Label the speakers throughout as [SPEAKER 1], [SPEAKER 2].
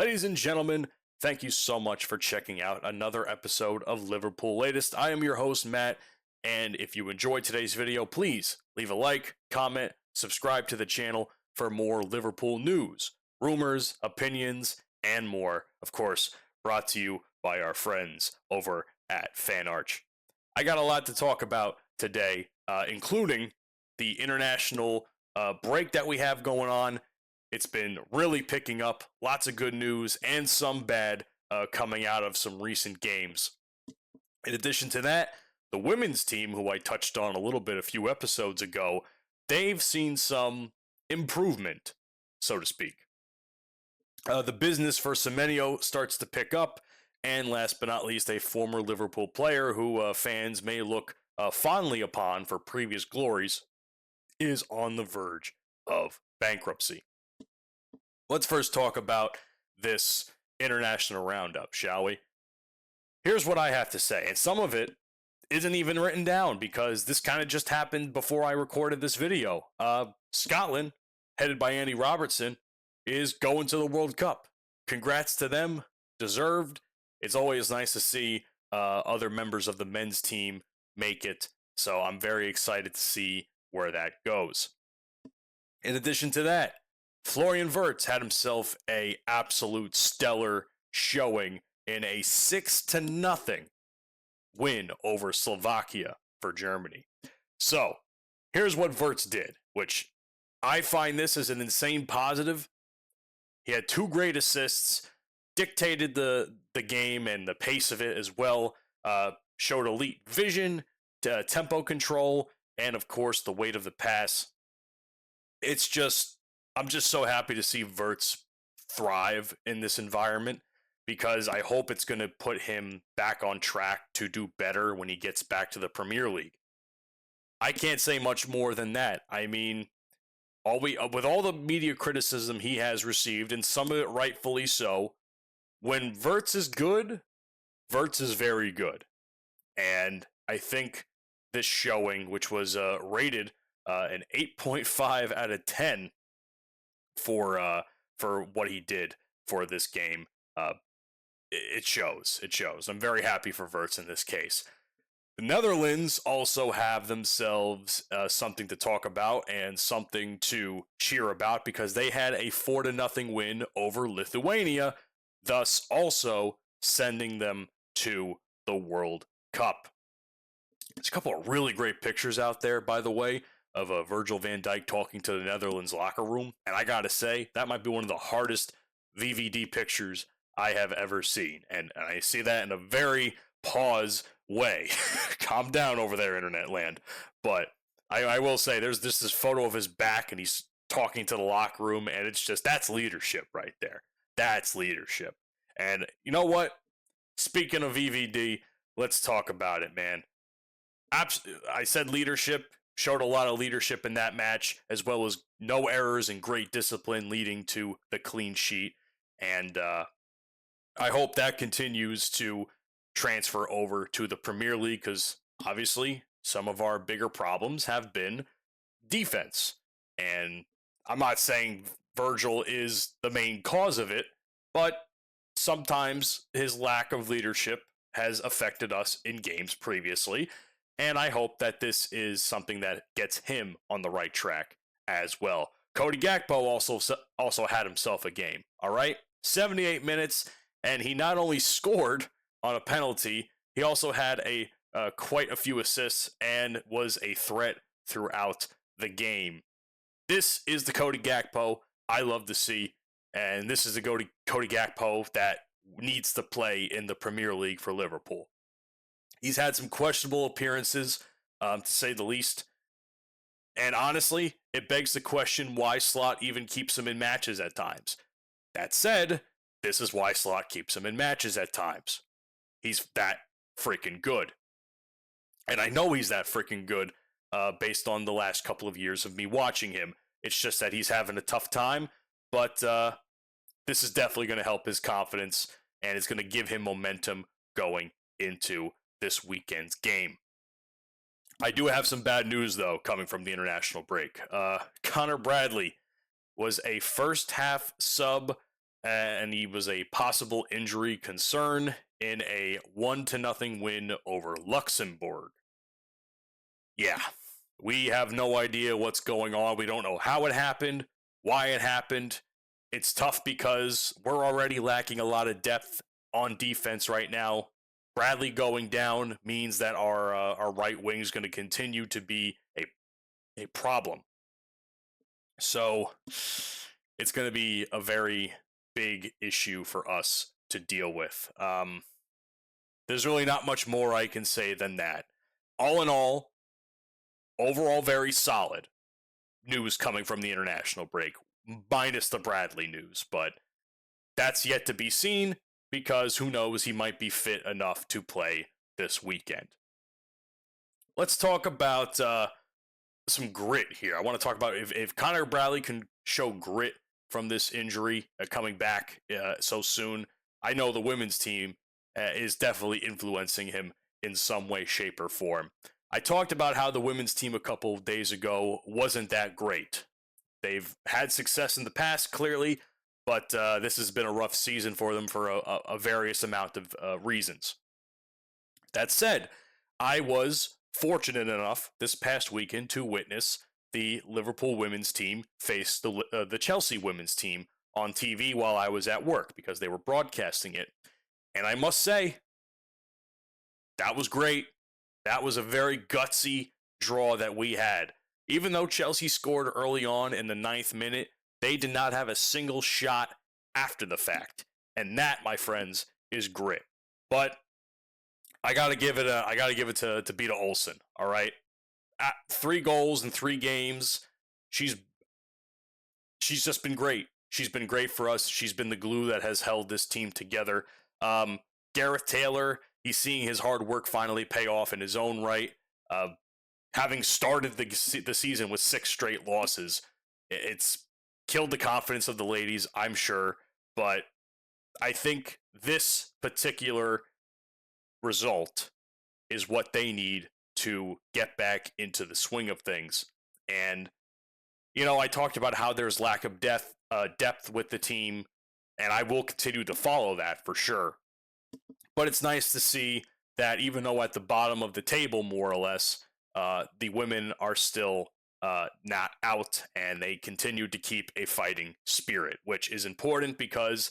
[SPEAKER 1] Ladies and gentlemen, thank you so much for checking out another episode of Liverpool Latest. I am your host, Matt, and if you enjoyed today's video, please leave a like, comment, subscribe to the channel for more Liverpool news, rumors, opinions, and more. Of course, brought to you by our friends over at FanArch. I got a lot to talk about today, including the international break that we have going on. It's been really picking up, lots of good news and some bad coming out of some recent games. In addition to that, the women's team, who I touched on a little bit a few episodes ago, they've seen some improvement, so to speak. The business for Semenyo starts to pick up, and last but not least, a former Liverpool player who fans may look fondly upon for previous glories is on the verge of bankruptcy. Let's first talk about this international roundup, shall we? Here's what I have to say, and some of it isn't even written down because this kind of just happened before I recorded this video. Scotland, headed by Andy Robertson, is going to the World Cup. Congrats to them, deserved. It's always nice to see other members of the men's team make it, so I'm very excited to see where that goes. In addition to that, Florian Wirtz had himself a absolute stellar showing in a 6-0 win over Slovakia for Germany. So, here's what Wirtz did, which I find this as an insane positive. He had 2 great assists, dictated the game and the pace of it as well, showed elite vision, tempo control, and of course the weight of the pass. I'm just so happy to see Wirtz thrive in this environment because I hope it's going to put him back on track to do better when he gets back to the Premier League. I can't say much more than that. I mean, with all the media criticism he has received, and some of it rightfully so, when Wirtz is good, Wirtz is very good. And I think this showing, which was rated an 8.5 out of 10, for what he did for this game, it shows. I'm very happy for Wirtz in this case. The Netherlands also have themselves something to talk about and something to cheer about because they had a 4-0 win over Lithuania, thus also sending them to the World Cup. There's a couple of really great pictures out there, by the way, of Virgil van Dijk talking to the Netherlands locker room. And I gotta say, that might be one of the hardest VVD pictures I have ever seen. And I see that in a very pause way. Calm down over there, internet land. But I will say, there's this photo of his back, and he's talking to the locker room, and it's just, that's leadership right there. That's leadership. And you know what? Speaking of VVD, let's talk about it, man. I said leadership. Showed a lot of leadership in that match, as well as no errors and great discipline leading to the clean sheet. And I hope that continues to transfer over to the Premier League because obviously some of our bigger problems have been defense. And I'm not saying Virgil is the main cause of it, but sometimes his lack of leadership has affected us in games previously. And I hope that this is something that gets him on the right track as well. Cody Gakpo also had himself a game, all right? 78 minutes, and he not only scored on a penalty, he also had quite a few assists and was a threat throughout the game. This is the Cody Gakpo I love to see, and this is the Cody Gakpo that needs to play in the Premier League for Liverpool. He's had some questionable appearances, to say the least. And honestly, it begs the question why Slot even keeps him in matches at times. That said, this is why Slot keeps him in matches at times. He's that freaking good. And I know he's that freaking good based on the last couple of years of me watching him. It's just that he's having a tough time. But this is definitely going to help his confidence, and it's going to give him momentum going into this weekend's game. I do have some bad news, though, coming from the international break. Connor Bradley was a first-half sub and he was a possible injury concern in a 1-0 win over Luxembourg. Yeah, we have no idea what's going on. We don't know how it happened, why it happened. It's tough because we're already lacking a lot of depth on defense right now. Bradley going down means that our right wing is going to continue to be a problem. So it's going to be a very big issue for us to deal with. There's really not much more I can say than that. All in all, overall very solid news coming from the international break, minus the Bradley news, but that's yet to be seen because who knows, he might be fit enough to play this weekend. Let's talk about some grit here. I want to talk about if Connor Bradley can show grit from this injury coming back so soon. I know the women's team is definitely influencing him in some way, shape, or form. I talked about how the women's team a couple of days ago wasn't that great. They've had success in the past, clearly, but this has been a rough season for them for a various amount of reasons. That said, I was fortunate enough this past weekend to witness the Liverpool women's team face the Chelsea women's team on TV while I was at work because they were broadcasting it. And I must say, that was great. That was a very gutsy draw that we had. Even though Chelsea scored early on in the 9th minute, they did not have a single shot after the fact. And that, my friends, is grit. But I gotta give it to Beta Olsen. All right, 3 goals in 3 games. She's just been great. She's been great for us. She's been the glue that has held this team together. Gareth Taylor, he's seeing his hard work finally pay off in his own right. Having started the season with 6 straight losses, it's killed the confidence of the ladies, I'm sure. But I think this particular result is what they need to get back into the swing of things. And, I talked about how there's lack of depth with the team, and I will continue to follow that for sure. But it's nice to see that even though at the bottom of the table, more or less, the women are still not out, and they continue to keep a fighting spirit, which is important because,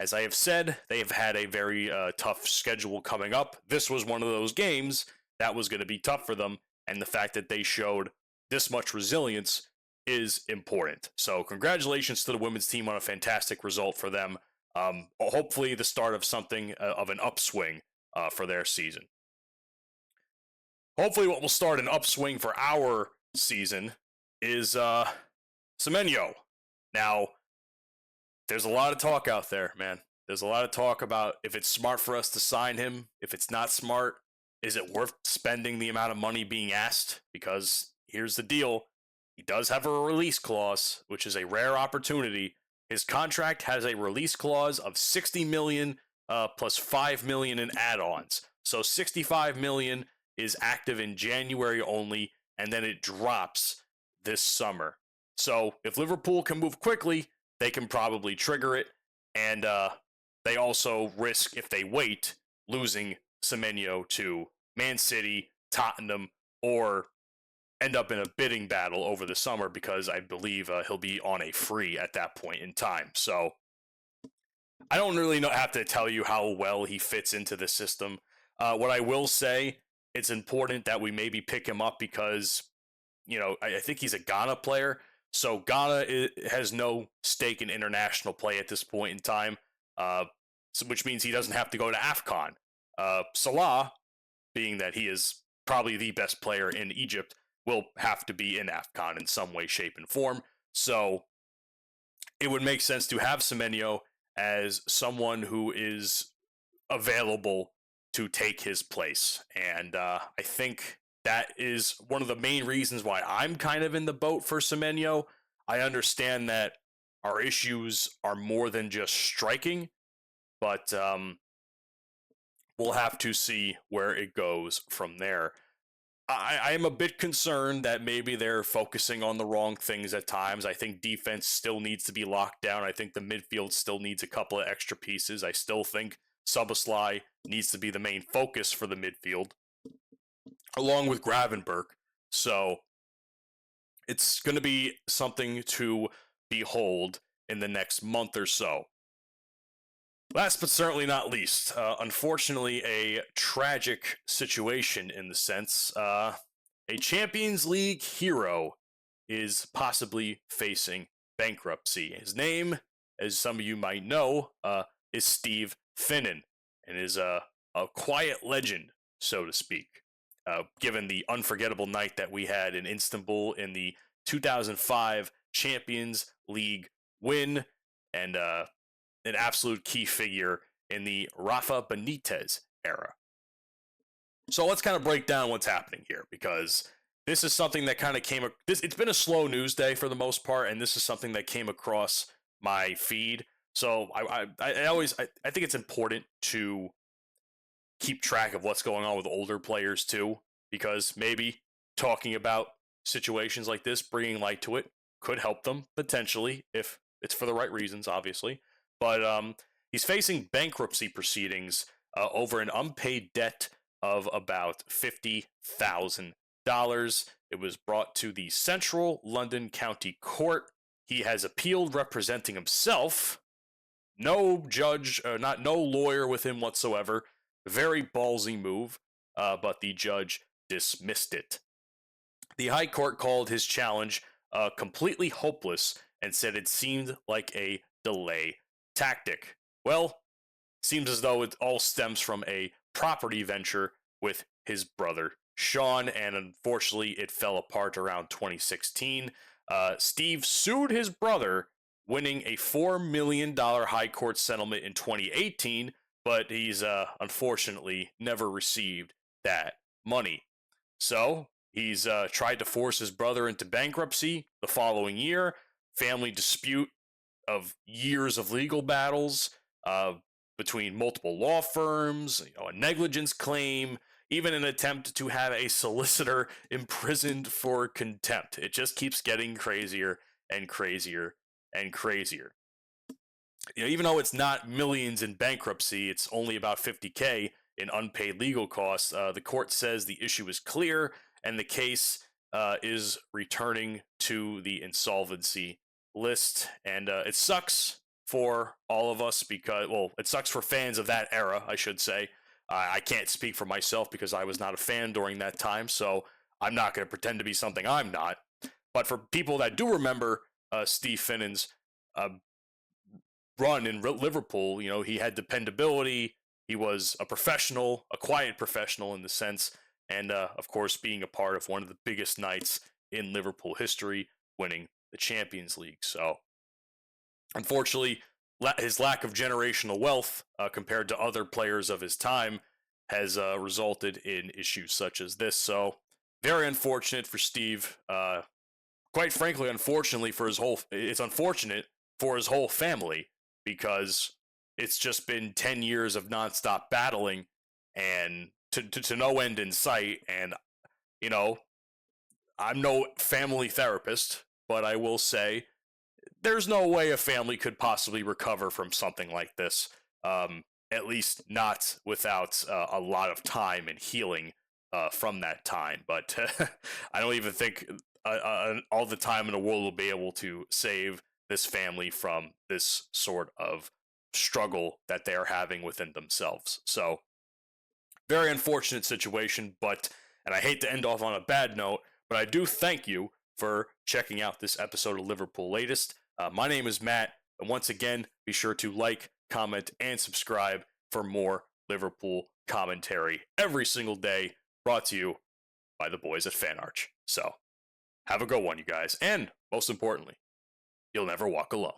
[SPEAKER 1] as I have said, they have had a very tough schedule coming up. This was one of those games that was going to be tough for them, and the fact that they showed this much resilience is important. So congratulations to the women's team on a fantastic result for them. Hopefully the start of something of an upswing for their season. Hopefully what will start an upswing for our season is Semenyo. Now, there's a lot of talk out there, man. There's a lot of talk about if it's smart for us to sign him, if it's not smart, is it worth spending the amount of money being asked? Because here's the deal. He does have a release clause, which is a rare opportunity. His contract has a release clause of $60 million plus $5 million in add-ons. So $65 million is active in January only, and then it drops this summer. So if Liverpool can move quickly, they can probably trigger it, and they also risk, if they wait, losing Semenyo to Man City, Tottenham, or end up in a bidding battle over the summer because I believe he'll be on a free at that point in time. So I don't really have to tell you how well he fits into the system. What I will say, it's important that we maybe pick him up because, I think he's a Ghana player. So Ghana has no stake in international play at this point in time, which means he doesn't have to go to AFCON. Salah, being that he is probably the best player in Egypt, will have to be in AFCON in some way, shape, and form. So it would make sense to have Semenyo as someone who is available to take his place. And I think that is one of the main reasons why I'm kind of in the boat for Semenyo. I understand that our issues are more than just striking, but we'll have to see where it goes from there. I am a bit concerned that maybe they're focusing on the wrong things at times. I think defense still needs to be locked down. I think the midfield still needs a couple of extra pieces. I still think Szoboszlai needs to be the main focus for the midfield, along with Gravenberg. So it's going to be something to behold in the next month or so. Last but certainly not least, unfortunately, a tragic situation in the sense. A Champions League hero is possibly facing bankruptcy. His name, as some of you might know, is Steve Finnan, and is a quiet legend, so to speak. Given the unforgettable night that we had in Istanbul in the 2005 Champions League win, and an absolute key figure in the Rafa Benitez era. So let's kind of break down what's happening here, because this is something that kind of it's been a slow news day for the most part, and this is something that came across my feed. So I think it's important to keep track of what's going on with older players too, because maybe talking about situations like this, bringing light to it, could help them potentially if it's for the right reasons, obviously. But he's facing bankruptcy proceedings over an unpaid debt of about $50,000. It was brought to the Central London County Court. He has appealed representing himself. No judge, no lawyer with him whatsoever. Very ballsy move, but the judge dismissed it. The High Court called his challenge completely hopeless and said it seemed like a delay tactic. Well, seems as though it all stems from a property venture with his brother Sean, and unfortunately it fell apart around 2016. Steve sued his brother, winning a $4 million High Court settlement in 2018, but he's unfortunately never received that money. So he's tried to force his brother into bankruptcy the following year. Family dispute of years of legal battles between multiple law firms, a negligence claim, even an attempt to have a solicitor imprisoned for contempt. It just keeps getting crazier and crazier and crazier. Even though it's not millions in bankruptcy, it's only about $50K in unpaid legal costs. The court says the issue is clear, and the case is returning to the insolvency list. And it sucks for all of us because, well, it sucks for fans of that era, I should say. I can't speak for myself because I was not a fan during that time, so I'm not going to pretend to be something I'm not. But for people that do remember Steve Finnan's run in Liverpool, he had dependability. He was a professional, a quiet professional in the sense, and of course, being a part of one of the biggest nights in Liverpool history, winning the Champions League. So, unfortunately, his lack of generational wealth compared to other players of his time has resulted in issues such as this. So, very unfortunate for Steve. Quite frankly, it's unfortunate for his whole family, because it's just been 10 years of nonstop battling and to no end in sight. And, I'm no family therapist, but I will say there's no way a family could possibly recover from something like this. At least not without a lot of time and healing from that time. But I don't even think all the time in the world will be able to save this family from this sort of struggle that they are having within themselves. So, very unfortunate situation, and I hate to end off on a bad note, but I do thank you for checking out this episode of Liverpool Latest. My name is Matt, and once again, be sure to like, comment, and subscribe for more Liverpool commentary every single day, brought to you by the boys at FanArch. So, have a good one, you guys, and most importantly, you'll never walk alone.